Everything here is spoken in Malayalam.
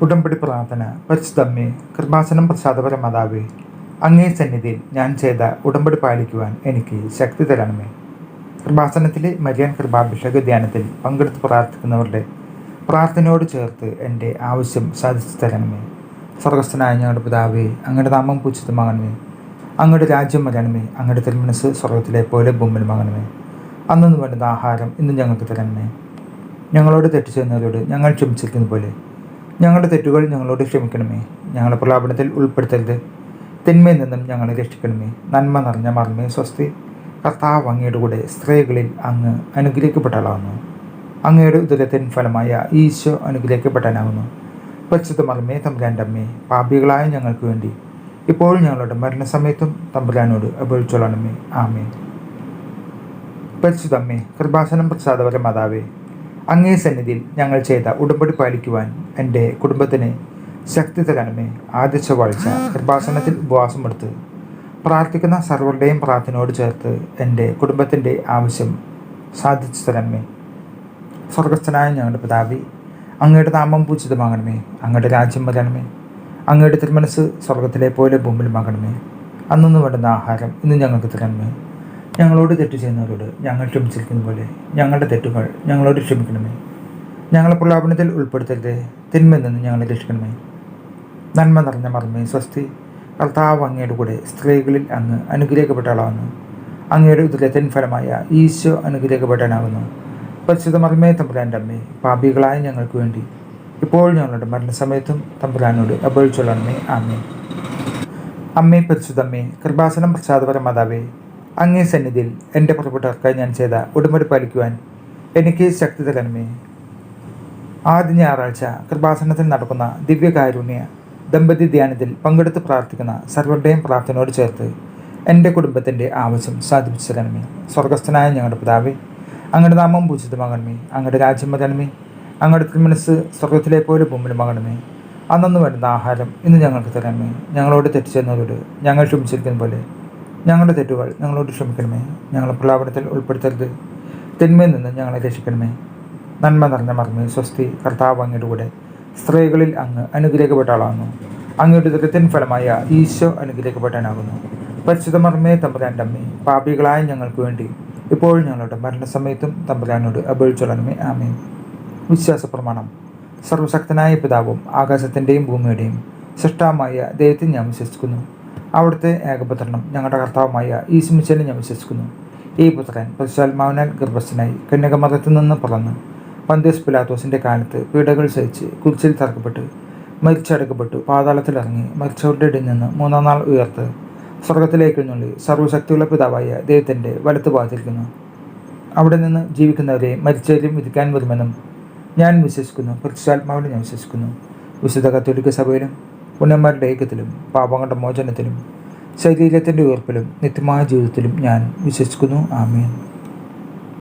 ഉടമ്പടി പ്രാർത്ഥന. പരിശുദ്ധമ്മേ, കൃപാസനം പ്രസാദപര മാതാവേ, അങ്ങേ സന്നിധിയിൽ ഞാൻ ചെയ്ത ഉടമ്പടി പാലിക്കുവാൻ എനിക്ക് ശക്തി തരണമേ. കൃപാസനത്തിലെ മരിയൻ കൃപാഭിഷേക ധ്യാനത്തിൽ പങ്കെടുത്ത് പ്രാർത്ഥിക്കുന്നവരുടെ പ്രാർത്ഥനയോട് ചേർത്ത് എൻ്റെ ആവശ്യം സാധിച്ചു തരണമേ. സ്വർഗസ്ഥനായ ഞങ്ങളുടെ പിതാവേ, അങ്ങയുടെ നാമം പൂജിതമാകണമേ. അങ്ങയുടെ രാജ്യം വരണമേ. അങ്ങയുടെ തിരുമനസ് സ്വർഗത്തിലെ പോലെ ഭൂമിയിലുമാകണമേ. അന്നു വേണ്ടുന്ന ആഹാരം ഇന്ന് ഞങ്ങൾക്ക് തരണമേ. ഞങ്ങളോട് തെറ്റ് ചെയ്യുന്നവരോട് ഞങ്ങൾ ക്ഷമിച്ചിരിക്കുന്ന പോലെ ഞങ്ങളുടെ തെറ്റുകൾ ഞങ്ങളോട് ക്ഷമിക്കണമേ. ഞങ്ങളുടെ പ്രലാപനത്തിൽ ഉൾപ്പെടുത്തരുത്. തിന്മയിൽ നിന്നും ഞങ്ങളെ രക്ഷിക്കണമേ. നന്മ നിറഞ്ഞ മർമ്മേ സ്വസ്തി. കർത്താവ് അങ്ങയുടെ കൂടെ സ്ത്രീകളിൽ അങ്ങ് അനുഗ്രഹിക്കപ്പെട്ടവളാകുന്നു. അങ്ങയുടെ ഉദരത്തിൻ ഫലമായ ഈശോ അനുഗ്രഹിക്കപ്പെട്ടവനാകുന്നു. പരിശുദ്ധ മർമ്മേ തമ്പുരാൻ്റെ അമ്മേ, പാപികളായ ഞങ്ങൾക്ക് വേണ്ടി ഇപ്പോൾ ഞങ്ങളുടെ മരണസമയത്തും തമ്പുരാനോട് അപേക്ഷിച്ചോളണമേ. ആമേൻ. പരിശുദ്ധ അമ്മേ, കൃപാസനം പ്രസാദപര മാതാവേ, അങ്ങേ സന്നിധിയിൽ ഞങ്ങൾ ചെയ്ത ഉടമ്പടി പാലിക്കുവാൻ എൻ്റെ കുടുംബത്തിന് ശക്തി തരണമേ. ആദ്യ ചൊവ്വാഴ്ച കൃപാസനത്തിൽ ഉപവാസമെടുത്ത് പ്രാർത്ഥിക്കുന്ന സർവരുടെയും പ്രാർത്ഥനയോട് ചേർത്ത് എൻ്റെ കുടുംബത്തിൻ്റെ ആവശ്യം സാധിച്ചു തരണമേ. സ്വർഗസ്ഥനായ ഞങ്ങളുടെ പിതാവേ, അങ്ങയുടെ നാമം പൂജിതമാകണമേ. അങ്ങയുടെ രാജ്യം വരണമേ. അങ്ങയുടെ തിരുമനസ് സ്വർഗത്തിലെ പോലെ ഭൂമിയിലുമാകണമേ. അന്നു വേണ്ടുന്ന ആഹാരം ഇന്ന് ഞങ്ങൾക്ക് തരണമേ. ഞങ്ങളോട് തെറ്റ് ചെയ്യുന്നവരോട് ഞങ്ങൾ ക്ഷമിച്ചിരിക്കുന്ന പോലെ ഞങ്ങളുടെ തെറ്റുകൾ ഞങ്ങളോട് ക്ഷമിക്കണമേ. ഞങ്ങളെ പ്രലാപനത്തിൽ ഉൾപ്പെടുത്തരുത്. തിന്മയിൽ നിന്ന് ഞങ്ങളെ രക്ഷിക്കണമേ. നന്മ നിറഞ്ഞ മർമ്മേ സ്വസ്തി. കർത്താവ് അങ്ങയുടെ കൂടെ സ്ത്രീകളിൽ അങ്ങ് അനുഗ്രഹിക്കപ്പെട്ടവളാകുന്നു. അങ്ങയുടെ ഉദരത്തിൻ ഫലമായ ഈശോ അനുഗ്രഹിക്കപ്പെട്ടവനാകുന്നു. പരിശുദ്ധ മർമ്മേ തമ്പുരാൻ്റെ അമ്മേ, പാപികളായ ഞങ്ങൾക്ക് വേണ്ടി ഇപ്പോൾ ഞങ്ങളുടെ മരണസമയത്തും തമ്പുരാനോട് അപേക്ഷിച്ചോളണമേ. ആമേൻ. അമ്മേ, പരിശുദ്ധമ്മേ, കൃപാസനം പ്രസാദപര മാതാവേ, അങ്ങേ സന്നിധിയിൽ എൻ്റെ പുറപ്പെട്ടവർക്കായി ഞാൻ ചെയ്ത ഉടമ്പടി പാലിക്കുവാൻ എനിക്ക് ശക്തി തരണമേ. ആദ്യ ഞായറാഴ്ച കൃപാസനത്തിൽ നടക്കുന്ന ദിവ്യകാരുണ്യ ദമ്പതി ധ്യാനത്തിൽ പങ്കെടുത്ത് പ്രാർത്ഥിക്കുന്ന സർവരുടെയും പ്രാർത്ഥനയോട് ചേർത്ത് എൻ്റെ കുടുംബത്തിൻ്റെ ആവശ്യം സാധിപ്പിച്ചു തരണമേ. സ്വർഗസ്ഥനായ ഞങ്ങളുടെ പിതാവേ, അങ്ങയുടെ നാമം പൂജിതമാകണമേ. അങ്ങയുടെ രാജ്യം വരണമേ. അങ്ങയുടെ തിരുമനസ് സ്വർഗത്തിലെ പോലെ ഭൂമിയിലുമാകണമേ. അന്നു വേണ്ടുന്ന ആഹാരം ഇന്ന് ഞങ്ങൾക്ക് തരണമേ. ഞങ്ങളോട് തെറ്റ് ചെയ്യുന്നവരോട് ഞങ്ങൾ ക്ഷമിച്ചിരിക്കുന്ന പോലെ ഞങ്ങളുടെ തെറ്റുകൾ ഞങ്ങളോട് ക്ഷമിക്കണമേ. ഞങ്ങളെ പ്രലാപനത്തിൽ ഉൾപ്പെടുത്തരുത്. തിന്മയിൽ നിന്ന് ഞങ്ങളെ രക്ഷിക്കണമേ. നന്മ നിറഞ്ഞ മർമ്മേ സ്വസ്തി. കർത്താവ് അങ്ങയുടെ കൂടെ സ്ത്രീകളിൽ അങ്ങ് അനുഗ്രഹിക്കപ്പെട്ടവളാകുന്നു. അങ്ങയുടെ ഉദരത്തിൻ ഫലമായ ഈശോ അനുഗ്രഹിക്കപ്പെട്ടവനാകുന്നു. പരിശുദ്ധ മർമ്മേ തമ്പുരാൻ്റെ അമ്മേ, പാപികളായ ഞങ്ങൾക്ക് വേണ്ടി ഇപ്പോൾ ഞങ്ങളുടെ മരണസമയത്തും തമ്പുരാനോട് അപേക്ഷിച്ചോളണമേ. ആമേൻ. വിശ്വാസ പ്രമാണം. സർവശക്തനായ പിതാവും ആകാശത്തിൻ്റെയും ഭൂമിയുടെയും സൃഷ്ടാവുമായ ദൈവത്തിൽ ഞാൻ വിശ്വസിക്കുന്നു. അവിടുത്തെ ഏകപുത്രനും ഞങ്ങളുടെ കർത്താവുമായ ഈശോമിശിഹായിൽ ഞാൻ വിശ്വസിക്കുന്നു. ഈ പുത്രൻ പരിശുദ്ധാത്മാവിനാൽ ഗർഭസ്ഥനായി കന്യകമറിയത്തിൽ നിന്ന് പിറന്ന് പന്തിയോസ് പിലാത്തോസിൻ്റെ കാലത്ത് പീഡകൾ സഹിച്ച് കുരിശിൽ തറക്കപ്പെട്ട് മരിച്ചടക്കപ്പെട്ടു, പാതാളത്തിലിറങ്ങി മരിച്ചവരുടെ ഇടയിൽ നിന്ന് മൂന്നാം നാൾ ഉയർത്ത് സ്വർഗത്തിലേക്ക് എഴുന്നള്ളി സർവ്വശക്തിയുള്ള പിതാവായ ദൈവത്തിൻ്റെ വലത്ത് ഭാഗത്തിരിക്കുന്നു. അവിടെ നിന്ന് ജീവിക്കുന്നവരെയും മരിച്ചവരെയും വിധിക്കാൻ വരുമെന്നും ഞാൻ വിശ്വസിക്കുന്നു. പരിശുദ്ധാത്മാവിൽ ഞാൻ വിശ്വസിക്കുന്നു. വിശുദ്ധ കത്തോലിക്ക സഭയിലും പുണ്യന്മാരുടെ ഐക്യത്തിലും പാപങ്ങളുടെ മോചനത്തിലും ശരീരത്തിൻ്റെ ഉയർപ്പിലും നിത്യമായ ജീവിതത്തിലും ഞാൻ വിശ്വസിക്കുന്നു. ആമേൻ.